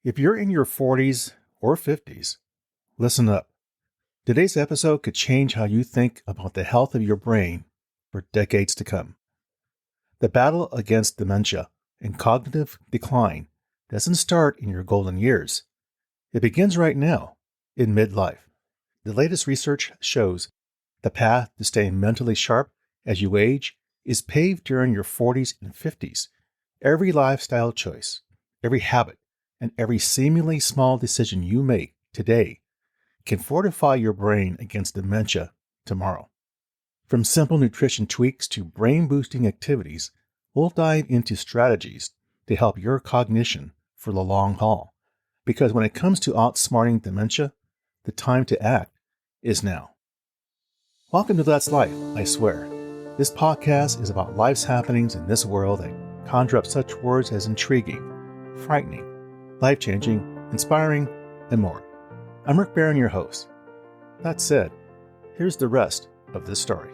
If you're in your 40s or 50s, listen up. Today's episode could change how you think about the health of your brain for decades to come. The battle against dementia and cognitive decline doesn't start in your golden years. It begins right now, in midlife. The latest research shows the path to staying mentally sharp as you age is paved during your 40s and 50s. Every lifestyle choice, every habit, and every seemingly small decision you make today can fortify your brain against dementia tomorrow. From simple nutrition tweaks to brain-boosting activities, we'll dive into strategies to help your cognition for the long haul. Because when it comes to outsmarting dementia, the time to act is now. Welcome to That's Life, I swear. This podcast is about life's happenings in this world that conjure up such words as intriguing, frightening, life-changing, inspiring, and more. I'm Rick Barron, your host. That said, here's the rest of this story.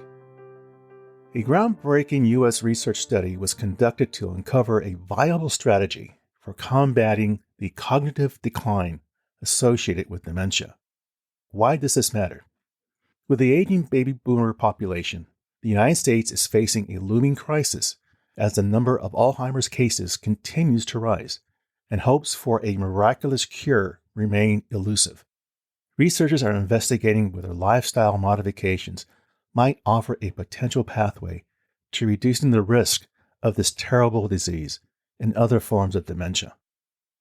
A groundbreaking U.S. research study was conducted to uncover a viable strategy for combating the cognitive decline associated with dementia. Why does this matter? With the aging baby boomer population, the United States is facing a looming crisis as the number of Alzheimer's cases continues to rise, and hopes for a miraculous cure remain elusive. Researchers are investigating whether lifestyle modifications might offer a potential pathway to reducing the risk of this terrible disease and other forms of dementia.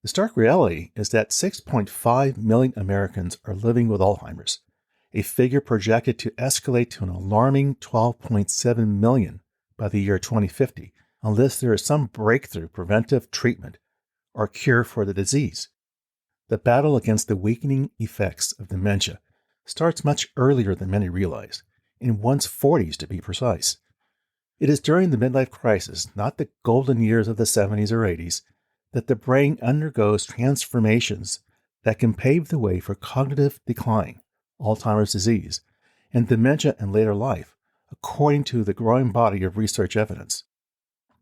The stark reality is that 6.5 million Americans are living with Alzheimer's, a figure projected to escalate to an alarming 12.7 million by the year 2050, unless there is some breakthrough preventive treatment or cure for the disease. The battle against the weakening effects of dementia starts much earlier than many realize, in one's 40s to be precise. It is during the midlife crisis, not the golden years of the 70s or 80s, that the brain undergoes transformations that can pave the way for cognitive decline, Alzheimer's disease, and dementia in later life, according to the growing body of research evidence.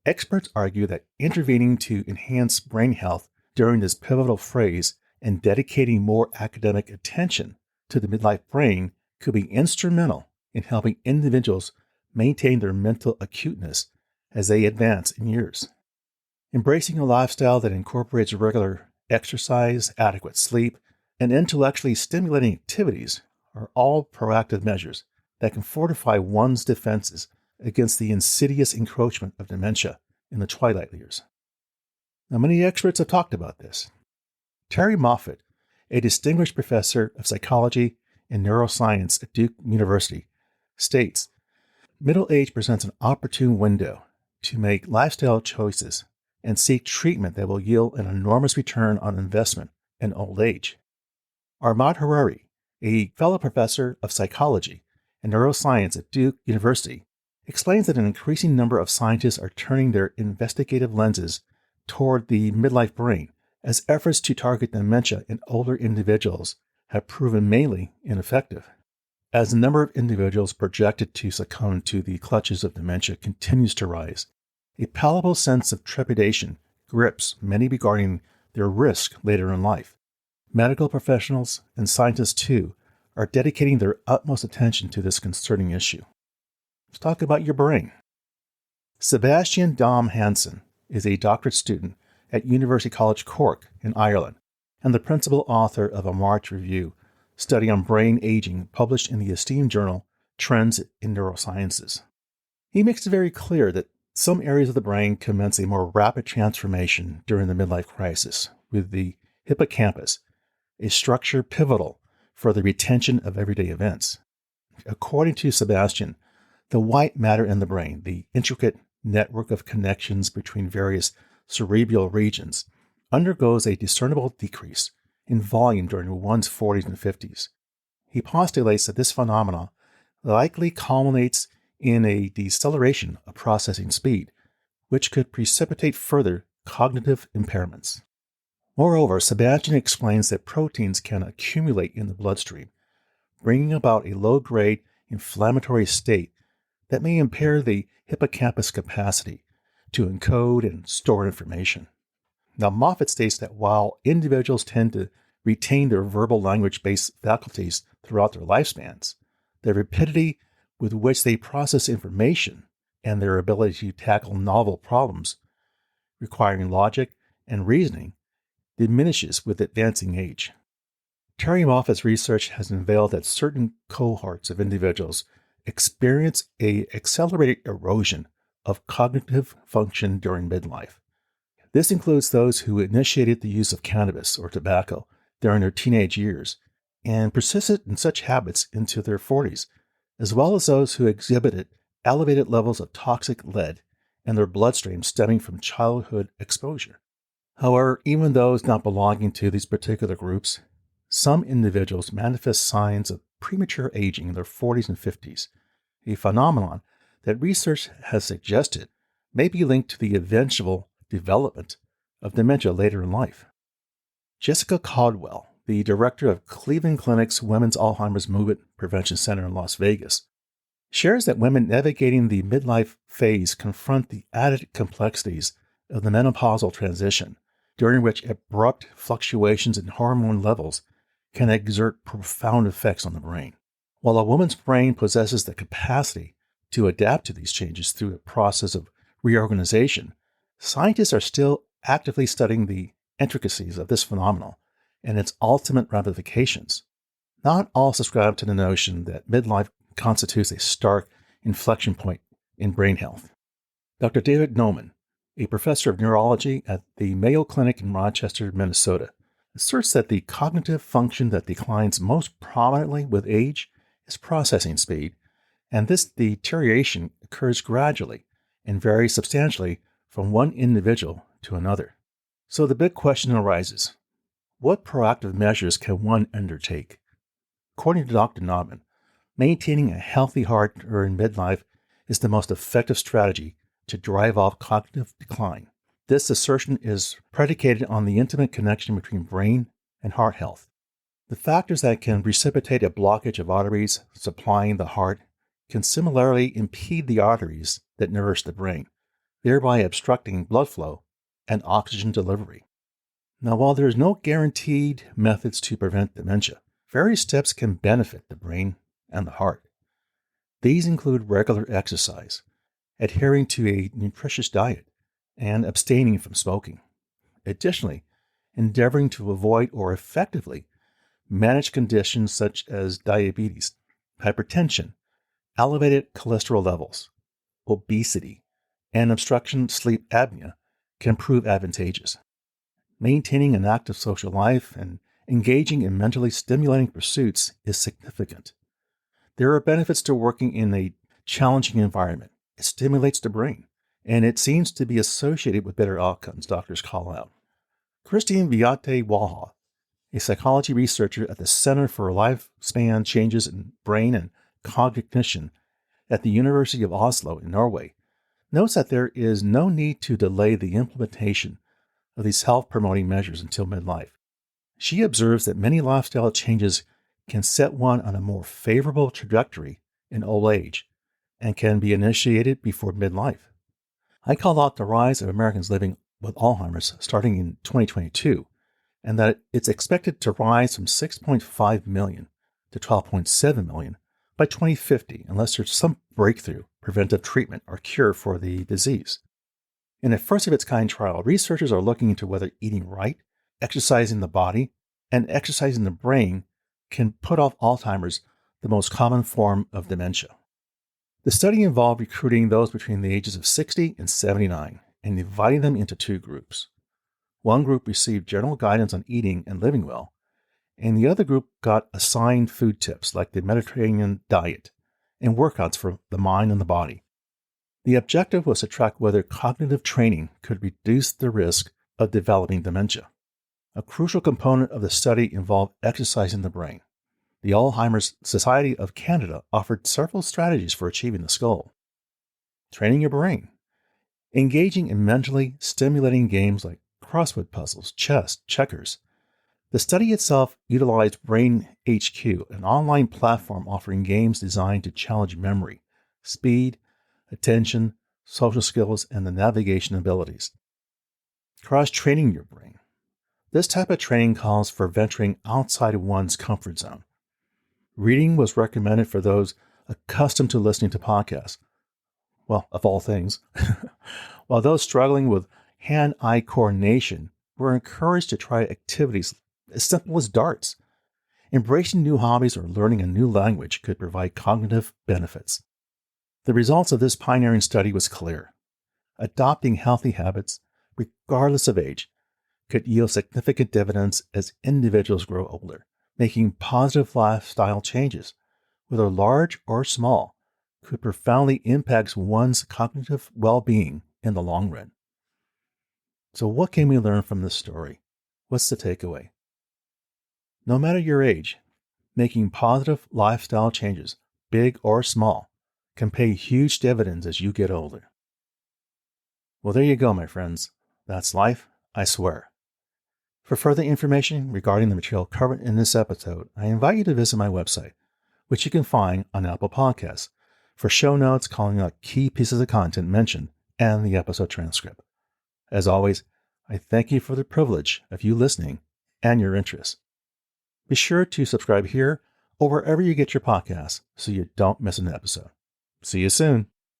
Experts argue that intervening to enhance brain health during this pivotal phase and dedicating more academic attention to the midlife brain could be instrumental in helping individuals maintain their mental acuteness as they advance in years. Embracing a lifestyle that incorporates regular exercise, adequate sleep, and intellectually stimulating activities are all proactive measures that can fortify one's defenses against the insidious encroachment of dementia in the twilight years. Now, many experts have talked about this. Terry Moffat, a distinguished professor of psychology and neuroscience at Duke University, states, "Middle age presents an opportune window to make lifestyle choices and seek treatment that will yield an enormous return on investment in old age." Ahmad Harari, a fellow professor of psychology and neuroscience at Duke University, explains that an increasing number of scientists are turning their investigative lenses toward the midlife brain as efforts to target dementia in older individuals have proven mainly ineffective. As the number of individuals projected to succumb to the clutches of dementia continues to rise, a palpable sense of trepidation grips many regarding their risk later in life. Medical professionals and scientists, too, are dedicating their utmost attention to this concerning issue. Let's talk about your brain. Sebastian Dom Hansen is a doctorate student at University College Cork in Ireland and the principal author of a March Review study on brain aging published in the esteemed journal Trends in Neurosciences. He makes it very clear that some areas of the brain commence a more rapid transformation during the midlife crisis, with the hippocampus, a structure pivotal for the retention of everyday events. According to Sebastian, the white matter in the brain, the intricate network of connections between various cerebral regions, undergoes a discernible decrease in volume during one's 40s and 50s. He postulates that this phenomenon likely culminates in a deceleration of processing speed, which could precipitate further cognitive impairments. Moreover, Sebastian explains that proteins can accumulate in the bloodstream, bringing about a low-grade inflammatory state that may impair the hippocampus capacity to encode and store information. Now, Moffat states that while individuals tend to retain their verbal language-based faculties throughout their lifespans, the rapidity with which they process information and their ability to tackle novel problems requiring logic and reasoning diminishes with advancing age. Terry Moffat's research has unveiled that certain cohorts of individuals experience an accelerated erosion of cognitive function during midlife. This includes those who initiated the use of cannabis or tobacco during their teenage years and persisted in such habits into their 40s, as well as those who exhibited elevated levels of toxic lead in their bloodstream stemming from childhood exposure. However, even those not belonging to these particular groups, some individuals manifest signs of premature aging in their 40s and 50s, a phenomenon that research has suggested may be linked to the eventual development of dementia later in life. Jessica Caldwell, the director of Cleveland Clinic's Women's Alzheimer's Movement Prevention Center in Las Vegas, shares that women navigating the midlife phase confront the added complexities of the menopausal transition, during which abrupt fluctuations in hormone levels can exert profound effects on the brain. While a woman's brain possesses the capacity to adapt to these changes through a process of reorganization, scientists are still actively studying the intricacies of this phenomenon and its ultimate ramifications. Not all subscribe to the notion that midlife constitutes a stark inflection point in brain health. Dr. David Noman, a professor of neurology at the Mayo Clinic in Rochester, Minnesota, asserts that the cognitive function that declines most prominently with age is processing speed, and this deterioration occurs gradually and varies substantially from one individual to another. So the big question arises, what proactive measures can one undertake? According to Dr. Nauman, maintaining a healthy heart during midlife is the most effective strategy to drive off cognitive decline. This assertion is predicated on the intimate connection between brain and heart health. The factors that can precipitate a blockage of arteries supplying the heart can similarly impede the arteries that nourish the brain, thereby obstructing blood flow and oxygen delivery. Now, while there is no guaranteed methods to prevent dementia, various steps can benefit the brain and the heart. These include regular exercise, adhering to a nutritious diet, and abstaining from smoking. Additionally, endeavoring to avoid or effectively manage conditions such as diabetes, hypertension, elevated cholesterol levels, obesity, and obstruction sleep apnea can prove advantageous. Maintaining an active social life and engaging in mentally stimulating pursuits is significant. There are benefits to working in a challenging environment. It stimulates the brain, and it seems to be associated with better outcomes, doctors call out. Christine Viate-Walha, a psychology researcher at the Center for Lifespan Changes in Brain and Cognition at the University of Oslo in Norway, notes that there is no need to delay the implementation of these health-promoting measures until midlife. She observes that many lifestyle changes can set one on a more favorable trajectory in old age and can be initiated before midlife. I call out the rise of Americans living with Alzheimer's starting in 2022, and that it's expected to rise from 6.5 million to 12.7 million by 2050 unless there's some breakthrough preventive treatment or cure for the disease. In a first-of-its-kind trial, researchers are looking into whether eating right, exercising the body, and exercising the brain can put off Alzheimer's, the most common form of dementia. The study involved recruiting those between the ages of 60 and 79 and dividing them into two groups. One group received general guidance on eating and living well, and the other group got assigned food tips like the Mediterranean diet and workouts for the mind and the body. The objective was to track whether cognitive training could reduce the risk of developing dementia. A crucial component of the study involved exercising the brain. The Alzheimer's Society of Canada offered several strategies for achieving this goal. Training your brain. Engaging in mentally stimulating games like crossword puzzles, chess, checkers. The study itself utilized Brain HQ, an online platform offering games designed to challenge memory, speed, attention, social skills, and the navigation abilities. Cross-training your brain. This type of training calls for venturing outside one's comfort zone. Reading was recommended for those accustomed to listening to podcasts. Well, of all things. While those struggling with hand-eye coordination were encouraged to try activities as simple as darts. Embracing new hobbies or learning a new language could provide cognitive benefits. The results of this pioneering study was clear. Adopting healthy habits, regardless of age, could yield significant dividends as individuals grow older, making positive lifestyle changes, whether large or small, could profoundly impact one's cognitive well-being in the long run. So what can we learn from this story? What's the takeaway? No matter your age, making positive lifestyle changes, big or small, can pay huge dividends as you get older. Well, there you go, my friends. That's life, I swear. For further information regarding the material covered in this episode, I invite you to visit my website, which you can find on Apple Podcasts, for show notes calling out key pieces of content mentioned and the episode transcript. As always, I thank you for the privilege of you listening and your interest. Be sure to subscribe here or wherever you get your podcasts so you don't miss an episode. See you soon.